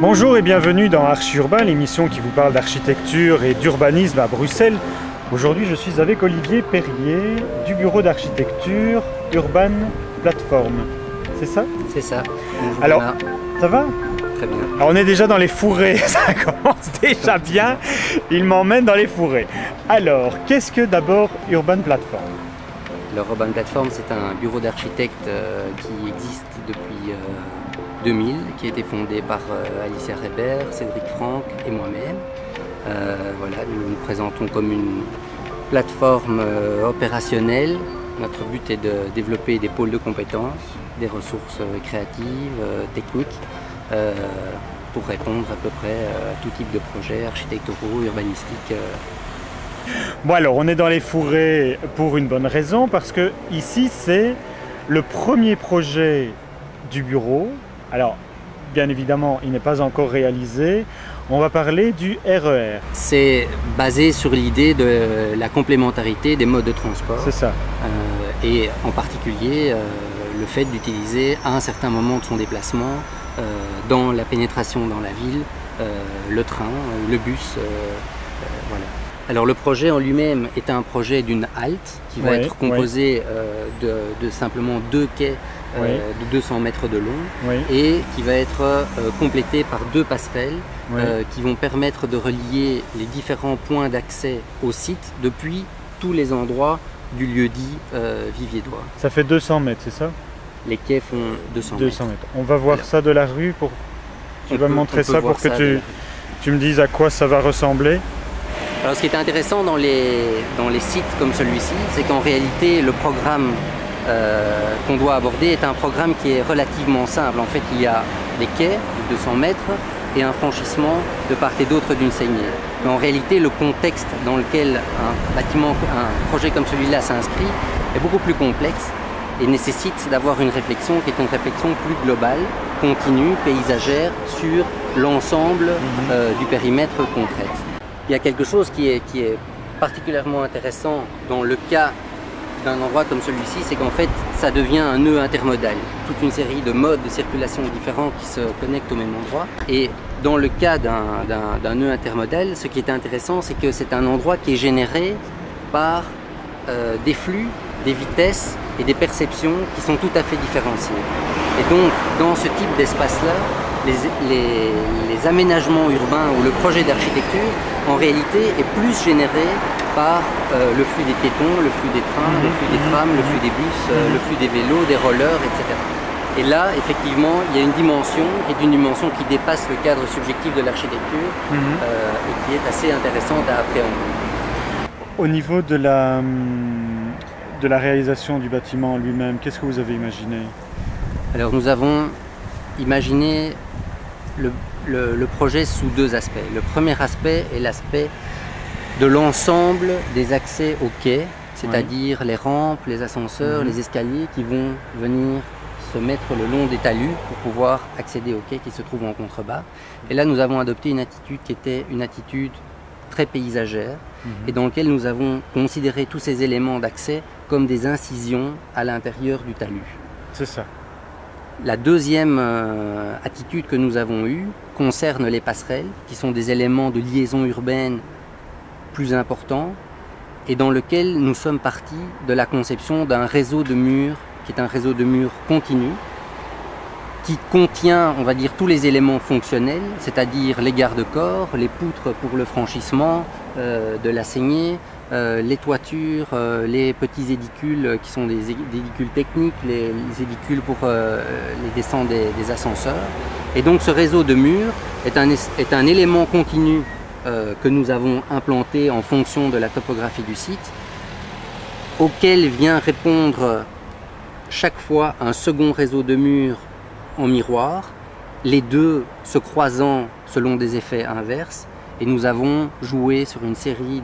Bonjour et bienvenue dans Archi Urbain, l'émission qui vous parle d'architecture et d'urbanisme à Bruxelles. Aujourd'hui, je suis avec Olivier Perrier du bureau d'architecture Urban Platform. C'est ça? C'est ça. Bonjour. Alors, Thomas. ça va? Très bien. Alors, on est déjà dans les fourrés, ça commence déjà bien. Il m'emmène dans les fourrés. Alors, qu'est-ce que d'abord Urban Platform? Alors, Urban Platform, c'est un bureau d'architectes qui existe depuis 2000, qui a été fondé par Alicia Reber, Cédric Franck et moi-même. Voilà, nous nous présentons comme une plateforme opérationnelle. Notre but est de développer des pôles de compétences, des ressources créatives, techniques, pour répondre à peu près à tout type de projets architecturaux, urbanistiques. Bon alors, on est dans les fourrés pour une bonne raison, parce que ici c'est le premier projet du bureau. Alors, bien évidemment, il n'est pas encore réalisé. On va parler du RER. C'est basé sur l'idée de la complémentarité des modes de transport. C'est ça. Et en particulier, le fait d'utiliser à un certain moment de son déplacement, dans la pénétration dans la ville, le train, le bus, voilà. Alors le projet en lui-même est un projet d'une halte qui va être composé de simplement 2 quais de 200 mètres de long et qui va être complété par 2 passerelles qui vont permettre de relier les différents points d'accès au site depuis tous les endroits du lieu-dit Viviédois. Ça fait 200 mètres, c'est ça? Les quais font 200 mètres. On va voir ça de la rue. Tu vas me montrer ça pour que tu me dises à quoi ça va ressembler. Alors ce qui est intéressant dans les sites comme celui-ci, c'est qu'en réalité le programme qu'on doit aborder est un programme qui est relativement simple. En fait, il y a des quais de 200 mètres et un franchissement de part et d'autre d'une saignée. Mais en réalité, le contexte dans lequel un projet comme celui-là s'inscrit est beaucoup plus complexe et nécessite d'avoir une réflexion qui est une réflexion plus globale, continue, paysagère, sur l'ensemble du périmètre qu'on traite. Il y a quelque chose qui est particulièrement intéressant dans le cas d'un endroit comme celui-ci, c'est qu'en fait, ça devient un nœud intermodal. Toute une série de modes de circulation différents qui se connectent au même endroit. Et dans le cas d'un nœud intermodal, ce qui est intéressant, c'est que c'est un endroit qui est généré par des flux, des vitesses et des perceptions qui sont tout à fait différenciées. Et donc, dans ce type d'espace-là, les aménagements urbains ou le projet d'architecture, en réalité, est plus généré par le flux des piétons, le flux des trains, le flux des trams, le flux des bus, le flux des vélos, des rollers, etc. Et là, effectivement, il y a une dimension qui est une dimension qui dépasse le cadre subjectif de l'architecture et qui est assez intéressante à appréhender. Au niveau de la réalisation du bâtiment lui-même, qu'est-ce que vous avez imaginé? Alors nous avons imaginé le projet sous 2 aspects. Le premier aspect est l'aspect de l'ensemble des accès au quai, c'est-à-dire les rampes, les ascenseurs, les escaliers qui vont venir se mettre le long des talus pour pouvoir accéder au quai qui se trouve en contrebas. Et là, nous avons adopté une attitude qui était une attitude très paysagère et dans laquelle nous avons considéré tous ces éléments d'accès comme des incisions à l'intérieur du talus. C'est ça. La deuxième attitude que nous avons eue concerne les passerelles, qui sont des éléments de liaison urbaine plus importants et dans lequel nous sommes partis de la conception d'un réseau de murs qui est un réseau de murs continu qui contient, on va dire, tous les éléments fonctionnels, c'est-à-dire les garde-corps, les poutres pour le franchissement de la saignée, les toitures, les petits édicules qui sont des édicules techniques, les édicules pour les descentes des ascenseurs. Et donc ce réseau de murs est un élément continu que nous avons implanté en fonction de la topographie du site, auquel vient répondre chaque fois un second réseau de murs en miroir, les deux se croisant selon des effets inverses. Et nous avons joué sur une série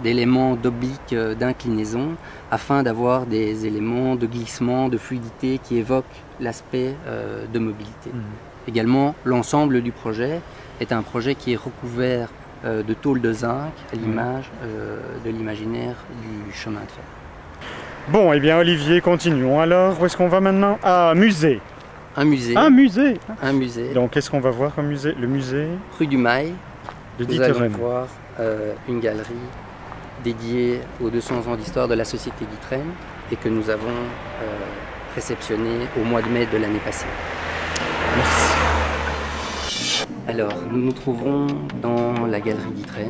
d'éléments d'obliques, d'inclinaison, afin d'avoir des éléments de glissement, de fluidité qui évoquent l'aspect de mobilité. Également, l'ensemble du projet est un projet qui est recouvert de tôles de zinc, à l'image de l'imaginaire du chemin de fer. Bon, eh bien Olivier, continuons. Alors, où est-ce qu'on va maintenant? Ah, musée. Un musée. Un musée. Un musée. Donc, qu'est-ce qu'on va voir comme musée? Le musée Rue du Mail. de Nous allons d'Yteren. voir une galerie dédiée aux 200 ans d'histoire de la société d'Ytren et que nous avons réceptionnée au mois de mai de l'année passée. Merci. Alors, nous nous trouvons dans la galerie d'Ytren,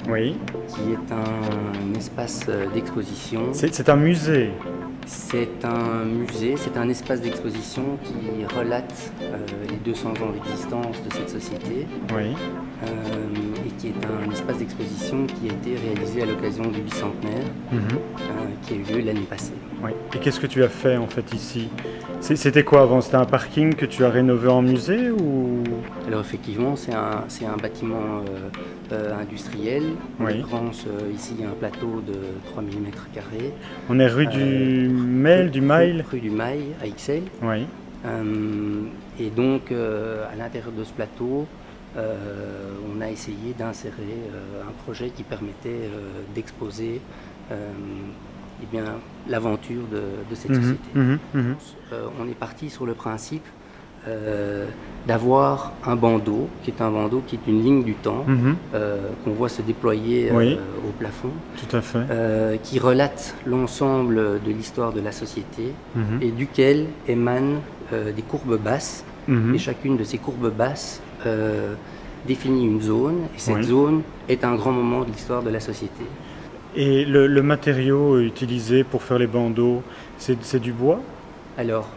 Oui. qui est un espace d'exposition. C'est un musée. C'est un musée, c'est un espace d'exposition qui relate les 200 ans d'existence de cette société Oui. et qui est un espace d'exposition qui a été réalisé à l'occasion du bicentenaire qui a eu lieu l'année passée. Oui. Et qu'est-ce que tu as fait en fait ici? C'était quoi avant? C'était un parking que tu as rénové en musée ou? Alors effectivement, c'est un bâtiment industriel. Oui. En France, ici, il y a un plateau de 3000 m². On est rue du Mail, du Mail. Rue du Mail, à Ixelles. Oui. Et donc, à l'intérieur de ce plateau, on a essayé d'insérer un projet qui permettait d'exposer eh bien, l'aventure de cette société. On est parti sur le principe d'avoir un bandeau, qui est une ligne du temps, qu'on voit se déployer Oui. au plafond, Tout à fait. qui relate l'ensemble de l'histoire de la société et duquel émanent des courbes basses. Et chacune de ces courbes basses définit une zone, et cette Oui. zone est un grand moment de l'histoire de la société. Et le matériau utilisé pour faire les bandeaux, c'est du bois? Alors,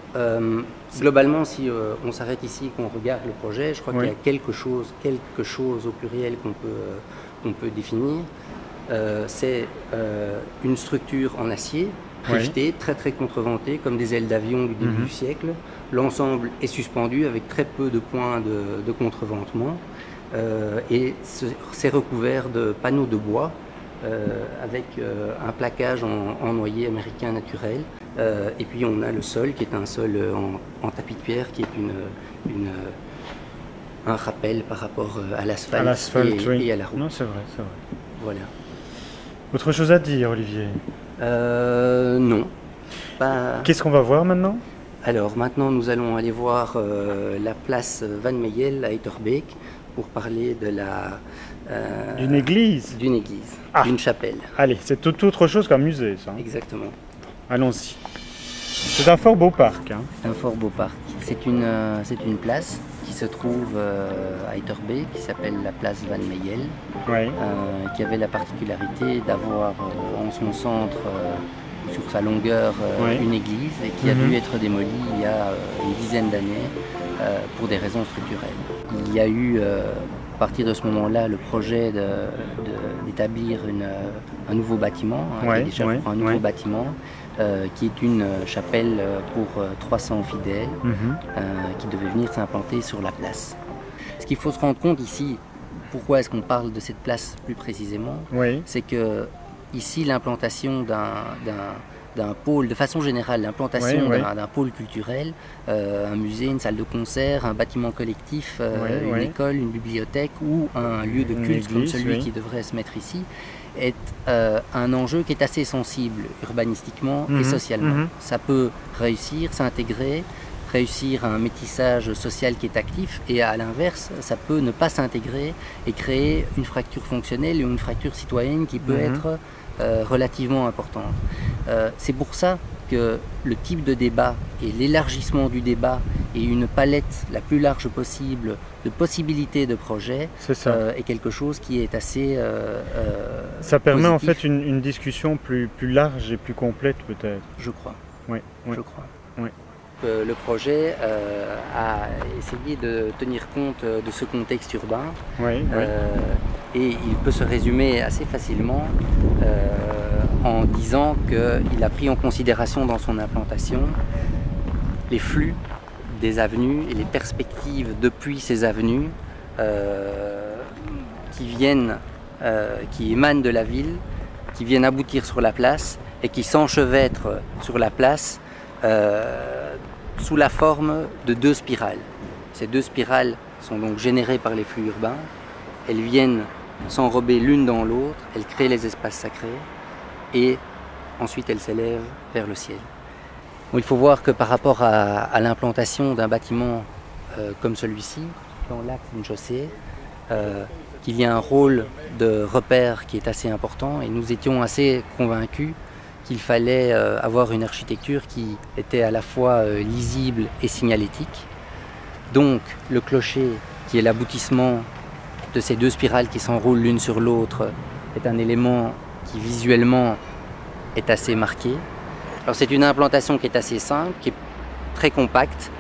globalement, si on s'arrête ici et qu'on regarde le projet, je crois Oui. qu'il y a quelque chose au pluriel qu'on peut définir. C'est une structure en acier, rivetée, très très contreventée, comme des ailes d'avion du début du siècle. L'ensemble est suspendu avec très peu de points de contreventement et c'est recouvert de panneaux de bois avec un plaquage en noyer américain naturel. Et puis on a le sol qui est un sol en tapis de pierre qui est un rappel par rapport à l'asphalte Oui. et à la route. Non, c'est vrai, c'est vrai. Voilà. Autre chose à dire, Olivier? Non. Pas... Qu'est-ce qu'on va voir maintenant? Alors maintenant nous allons aller voir la place Van Meyel à Etterbeek pour parler de D'une église? d'une église, Ah. d'une chapelle. Allez, c'est tout autre chose qu'un musée, ça. Exactement. Allons-y. C'est un fort beau parc. Hein. Un fort beau parc. C'est une place qui se trouve à Etterbeek, qui s'appelle la place Van Meyel, Oui. qui avait la particularité d'avoir en son centre, sur sa longueur, Oui. une église et qui a dû être démolie il y a une dizaine d'années pour des raisons structurelles. Il y a eu, à partir de ce moment-là, le projet d'établir un nouveau bâtiment, qui est déjà un nouveau bâtiment, qui est une chapelle pour 300 fidèles qui devait venir s'implanter sur la place. Ce qu'il faut se rendre compte ici, pourquoi est-ce qu'on parle de cette place plus précisément, Oui. c'est que ici l'implantation d'un pôle, de façon générale, l'implantation d'un pôle culturel, un musée, une salle de concert, un bâtiment collectif, une école, une bibliothèque ou un lieu de culte comme celui qui devrait se mettre ici, est un enjeu qui est assez sensible urbanistiquement et socialement. Ça peut réussir, s'intégrer, réussir un métissage social qui est actif, et à l'inverse, ça peut ne pas s'intégrer et créer une fracture fonctionnelle ou une fracture citoyenne qui peut être relativement importante. C'est pour ça que le type de débat et l'élargissement du débat et une palette la plus large possible de possibilités de projets est quelque chose qui est assez ça permet positif. en fait une discussion plus large et plus complète peut-être. Je crois. Oui. Je crois. Oui. Le projet a essayé de tenir compte de ce contexte urbain et il peut se résumer assez facilement en disant qu'il a pris en considération dans son implantation les flux des avenues et les perspectives depuis ces avenues qui émanent de la ville, qui viennent aboutir sur la place et qui s'enchevêtrent sur la place sous la forme de deux spirales. Ces deux spirales sont donc générées par les flux urbains. Elles viennent s'enrober l'une dans l'autre, elles créent les espaces sacrés et ensuite elle s'élève vers le ciel. Bon, il faut voir que par rapport à l'implantation d'un bâtiment comme celui-ci, dans l'axe d'une chaussée, qu'il y a un rôle de repère qui est assez important et nous étions assez convaincus qu'il fallait avoir une architecture qui était à la fois lisible et signalétique. Donc le clocher, qui est l'aboutissement de ces deux spirales qui s'enroulent l'une sur l'autre, est un élément qui visuellement est assez marqué. Alors c'est une implantation qui est assez simple, qui est très compacte,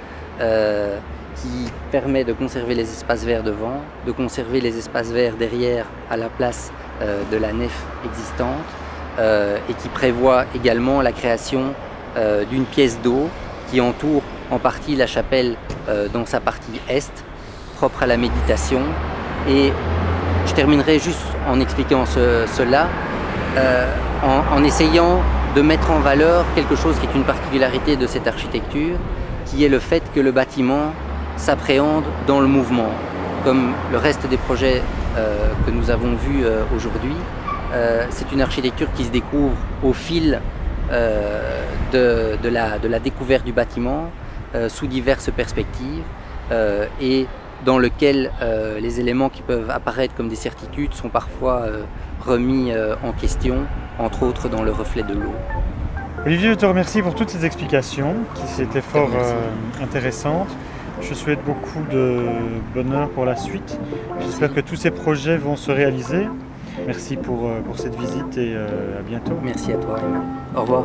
qui permet de conserver les espaces verts devant, de conserver les espaces verts derrière à la place de la nef existante, et qui prévoit également la création d'une pièce d'eau qui entoure en partie la chapelle dans sa partie est, propre à la méditation. Et je terminerai juste en expliquant cela, en essayant de mettre en valeur quelque chose qui est une particularité de cette architecture, qui est le fait que le bâtiment s'appréhende dans le mouvement. Comme le reste des projets que nous avons vus aujourd'hui, c'est une architecture qui se découvre au fil de la découverte du bâtiment, sous diverses perspectives, et dans lequel les éléments qui peuvent apparaître comme des certitudes sont parfois remis en question, entre autres dans le reflet de l'eau. Olivier, je te remercie pour toutes ces explications qui étaient fort intéressantes. Je souhaite beaucoup de bonheur pour la suite. J'espère que tous ces projets vont se réaliser. Merci pour cette visite et à bientôt. Merci à toi, Emma. Au revoir.